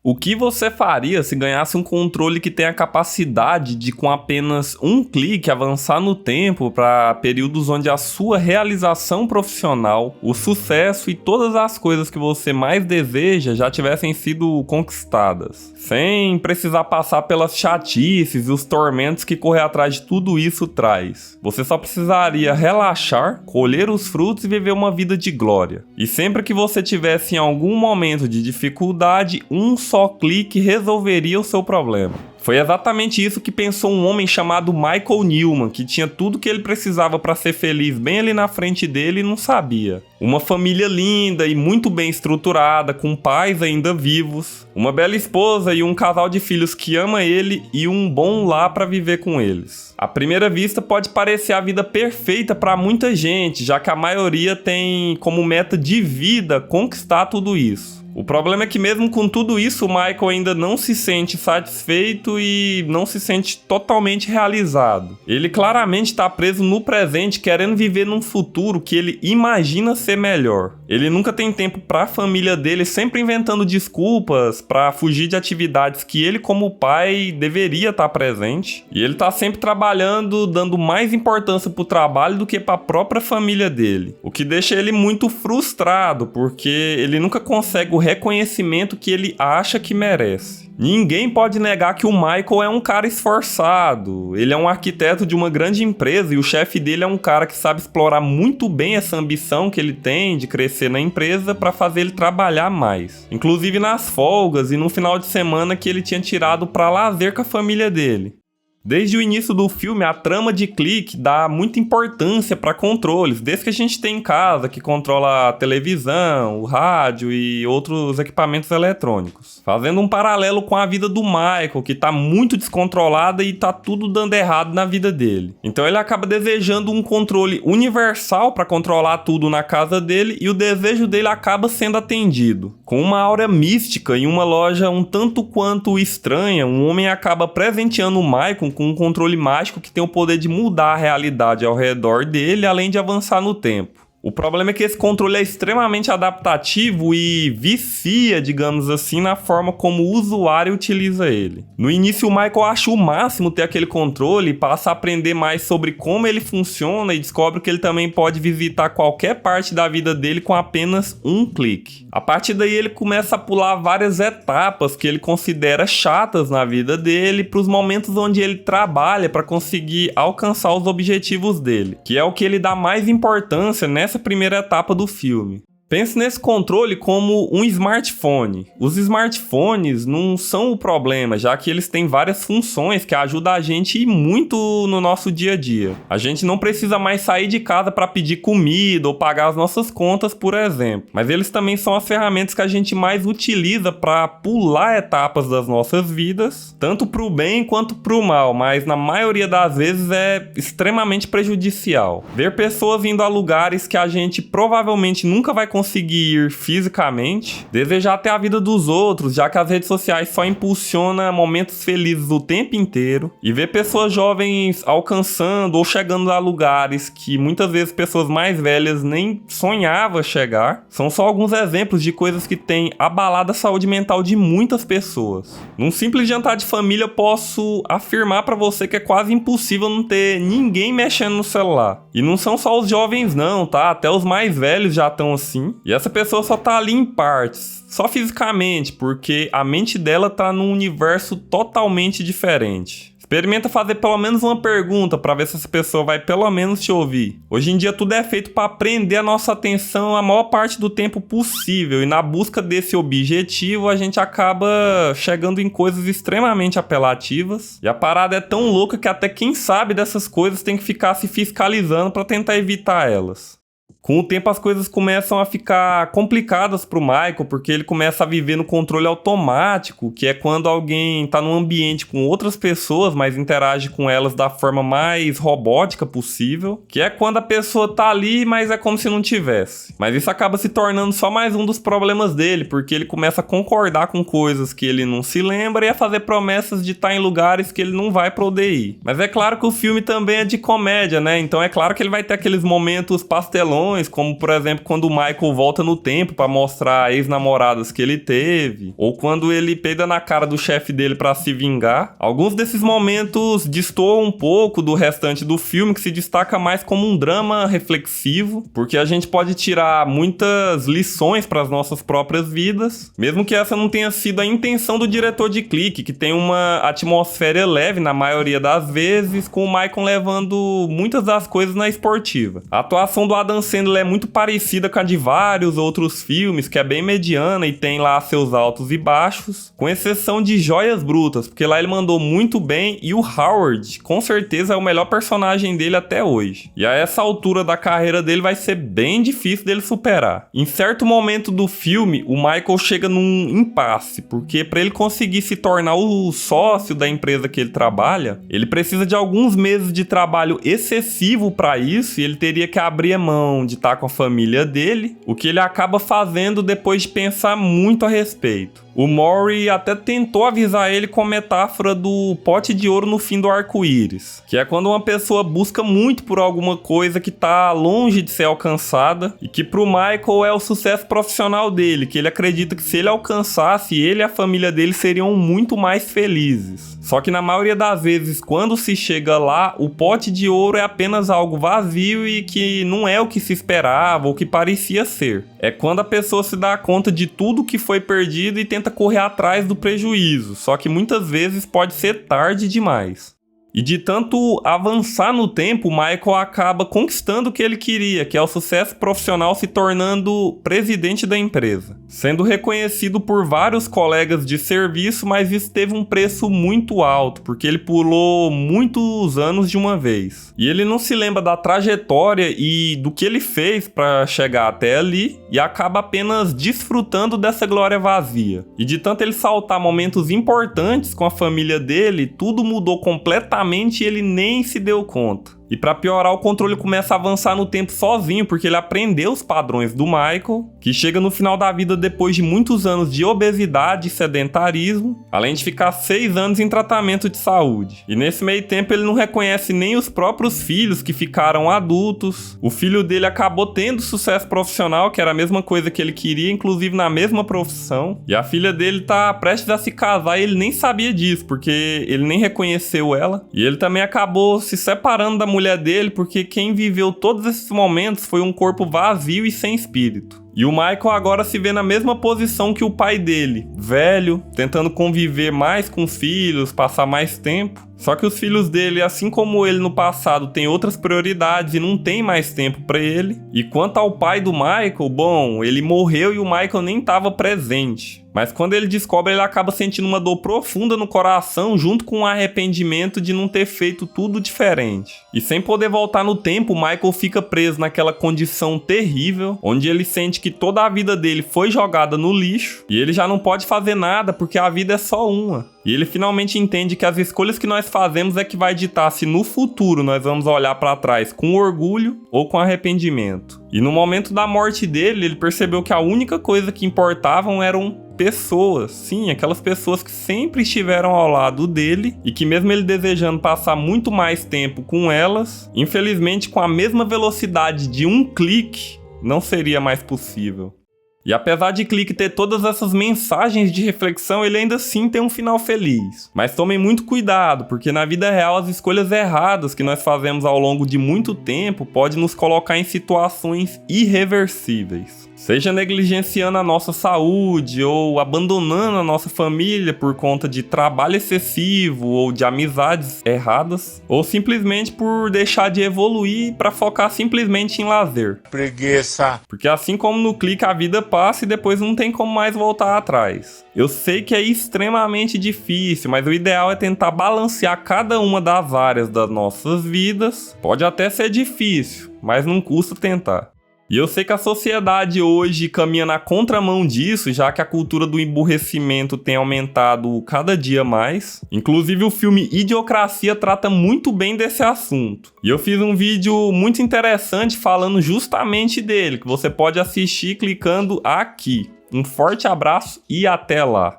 O que você faria se ganhasse um controle que tem a capacidade de, com apenas um clique, avançar no tempo para períodos onde a sua realização profissional, o sucesso e todas as coisas que você mais deseja já tivessem sido conquistadas, sem precisar passar pelas chatices e os tormentos que correr atrás de tudo isso traz? Você só precisaria relaxar, colher os frutos e viver uma vida de glória. E sempre que você tivesse em algum momento de dificuldade, um só clique resolveria o seu problema. Foi exatamente isso que pensou um homem chamado Michael Newman, que tinha tudo que ele precisava para ser feliz bem ali na frente dele e não sabia. Uma família linda e muito bem estruturada, com pais ainda vivos, uma bela esposa e um casal de filhos que ama ele e um bom lar para viver com eles. À primeira vista pode parecer a vida perfeita para muita gente, já que a maioria tem como meta de vida conquistar tudo isso. O problema é que mesmo com tudo isso, o Michael ainda não se sente satisfeito e não se sente totalmente realizado. Ele claramente está preso no presente, querendo viver num futuro que ele imagina ser melhor. Ele nunca tem tempo para a família dele, sempre inventando desculpas para fugir de atividades que ele, como pai, deveria estar presente. E ele está sempre trabalhando, dando mais importância para o trabalho do que para a própria família dele. O que deixa ele muito frustrado, porque ele nunca consegue o reconhecimento que ele acha que merece. Ninguém pode negar que o Michael é um cara esforçado. Ele é um arquiteto de uma grande empresa e o chefe dele é um cara que sabe explorar muito bem essa ambição que ele tem de crescer na empresa para fazer ele trabalhar mais. Inclusive nas folgas e no final de semana que ele tinha tirado para lazer com a família dele. Desde o início do filme, a trama de Clique dá muita importância para controles, desde que a gente tem em casa, que controla a televisão, o rádio e outros equipamentos eletrônicos. Fazendo um paralelo com a vida do Michael, que tá muito descontrolada e tá tudo dando errado na vida dele. Então ele acaba desejando um controle universal para controlar tudo na casa dele e o desejo dele acaba sendo atendido. Com uma aura mística e uma loja um tanto quanto estranha, um homem acaba presenteando o Michael com um controle mágico que tem o poder de mudar a realidade ao redor dele, além de avançar no tempo. O problema é que esse controle é extremamente adaptativo e vicia, digamos assim, na forma como o usuário utiliza ele. No início, o Michael acha o máximo ter aquele controle e passa a aprender mais sobre como ele funciona e descobre que ele também pode visitar qualquer parte da vida dele com apenas um clique. A partir daí, ele começa a pular várias etapas que ele considera chatas na vida dele para os momentos onde ele trabalha para conseguir alcançar os objetivos dele, que é o que ele dá mais importância nessa primeira etapa do filme. Pense nesse controle como um smartphone. Os smartphones não são o problema, já que eles têm várias funções que ajudam a gente muito no nosso dia a dia. A gente não precisa mais sair de casa para pedir comida ou pagar as nossas contas, por exemplo. Mas eles também são as ferramentas que a gente mais utiliza para pular etapas das nossas vidas, tanto para o bem quanto para o mal, mas na maioria das vezes é extremamente prejudicial. Ver pessoas indo a lugares que a gente provavelmente nunca vai conseguir ir fisicamente, desejar ter a vida dos outros, já que as redes sociais só impulsionam momentos felizes o tempo inteiro, e ver pessoas jovens alcançando ou chegando a lugares que muitas vezes pessoas mais velhas nem sonhavam chegar, são só alguns exemplos de coisas que têm abalado a saúde mental de muitas pessoas. Num simples jantar de família, eu posso afirmar pra você que é quase impossível não ter ninguém mexendo no celular. E não são só os jovens não, tá? Até os mais velhos já estão assim. E essa pessoa só tá ali em partes, só fisicamente, porque a mente dela tá num universo totalmente diferente. Experimenta fazer pelo menos uma pergunta para ver se essa pessoa vai pelo menos te ouvir. Hoje em dia tudo é feito para prender a nossa atenção a maior parte do tempo possível, e na busca desse objetivo a gente acaba chegando em coisas extremamente apelativas. E a parada é tão louca que até quem sabe dessas coisas tem que ficar se fiscalizando para tentar evitar elas. Com o tempo as coisas começam a ficar complicadas pro Michael, porque ele começa a viver no controle automático, que é quando alguém tá num ambiente com outras pessoas, mas interage com elas da forma mais robótica possível, que é quando a pessoa tá ali, mas é como se não tivesse. Mas isso acaba se tornando só mais um dos problemas dele, porque ele começa a concordar com coisas que ele não se lembra e a fazer promessas de estar em lugares que ele não vai poder ir. Mas é claro que o filme também é de comédia, né? Então é claro que ele vai ter aqueles momentos pastelões situações, como por exemplo quando o Michael volta no tempo pra mostrar ex-namoradas que ele teve, ou quando ele peida na cara do chefe dele pra se vingar. Alguns desses momentos destoam um pouco do restante do filme, que se destaca mais como um drama reflexivo, porque a gente pode tirar muitas lições para as nossas próprias vidas, mesmo que essa não tenha sido a intenção do diretor de Clique, que tem uma atmosfera leve na maioria das vezes, com o Michael levando muitas das coisas na esportiva. A atuação do Adam Sandler é muito parecida com a de vários outros filmes, que é bem mediana e tem lá seus altos e baixos, com exceção de Joias Brutas, porque lá ele mandou muito bem, e o Howard, com certeza, é o melhor personagem dele até hoje. E a essa altura da carreira dele vai ser bem difícil dele superar. Em certo momento do filme, o Michael chega num impasse, porque para ele conseguir se tornar o sócio da empresa que ele trabalha, ele precisa de alguns meses de trabalho excessivo para isso, e ele teria que abrir mão de estar com a família dele, o que ele acaba fazendo depois de pensar muito a respeito. O Maury até tentou avisar ele com a metáfora do pote de ouro no fim do arco-íris, que é quando uma pessoa busca muito por alguma coisa que tá longe de ser alcançada, e que pro Michael é o sucesso profissional dele, que ele acredita que se ele alcançasse, ele e a família dele seriam muito mais felizes. Só que na maioria das vezes, quando se chega lá, o pote de ouro é apenas algo vazio e que não é o que se esperava ou que parecia ser. É quando a pessoa se dá conta de tudo que foi perdido e tenta correr atrás do prejuízo, só que muitas vezes pode ser tarde demais. E de tanto avançar no tempo, Michael acaba conquistando o que ele queria, que é o sucesso profissional, se tornando presidente da empresa. Sendo reconhecido por vários colegas de serviço, mas isso teve um preço muito alto, porque ele pulou muitos anos de uma vez. E ele não se lembra da trajetória e do que ele fez para chegar até ali, e acaba apenas desfrutando dessa glória vazia. E de tanto ele saltar momentos importantes com a família dele, tudo mudou completamente e ele nem se deu conta. E pra piorar, o controle começa a avançar no tempo sozinho, porque ele aprendeu os padrões do Michael, que chega no final da vida depois de muitos anos de obesidade e sedentarismo, além de ficar 6 anos em tratamento de saúde. E nesse meio tempo ele não reconhece nem os próprios filhos que ficaram adultos. O filho dele acabou tendo sucesso profissional, que era a mesma coisa que ele queria, inclusive na mesma profissão. E a filha dele tá prestes a se casar e ele nem sabia disso, porque ele nem reconheceu ela. E ele também acabou se separando da mulher dele, porque quem viveu todos esses momentos foi um corpo vazio e sem espírito. E o Michael agora se vê na mesma posição que o pai dele, velho, tentando conviver mais com os filhos, passar mais tempo. Só que os filhos dele, assim como ele no passado, têm outras prioridades e não tem mais tempo pra ele. E quanto ao pai do Michael, bom, ele morreu e o Michael nem estava presente. Mas quando ele descobre, ele acaba sentindo uma dor profunda no coração, junto com o arrependimento de não ter feito tudo diferente. E sem poder voltar no tempo, o Michael fica preso naquela condição terrível, onde ele sente que toda a vida dele foi jogada no lixo, e ele já não pode fazer nada, porque a vida é só uma. E ele finalmente entende que as escolhas que nós fazemos é que vai ditar se no futuro nós vamos olhar para trás com orgulho ou com arrependimento. E no momento da morte dele, ele percebeu que a única coisa que importavam eram pessoas, sim, aquelas pessoas que sempre estiveram ao lado dele e que mesmo ele desejando passar muito mais tempo com elas, infelizmente com a mesma velocidade de um clique, não seria mais possível. E apesar de Clique ter todas essas mensagens de reflexão, ele ainda assim tem um final feliz. Mas tomem muito cuidado, porque na vida real as escolhas erradas que nós fazemos ao longo de muito tempo podem nos colocar em situações irreversíveis. Seja negligenciando a nossa saúde ou abandonando a nossa família por conta de trabalho excessivo ou de amizades erradas, ou simplesmente por deixar de evoluir para focar simplesmente em lazer. Preguiça. Porque assim como no Clique a vida passa e depois não tem como mais voltar atrás. Eu sei que é extremamente difícil, mas o ideal é tentar balancear cada uma das áreas das nossas vidas. Pode até ser difícil, mas não custa tentar. E eu sei que a sociedade hoje caminha na contramão disso, já que a cultura do emburrecimento tem aumentado cada dia mais. Inclusive o filme Idiocracia trata muito bem desse assunto. E eu fiz um vídeo muito interessante falando justamente dele, que você pode assistir clicando aqui. Um forte abraço e até lá!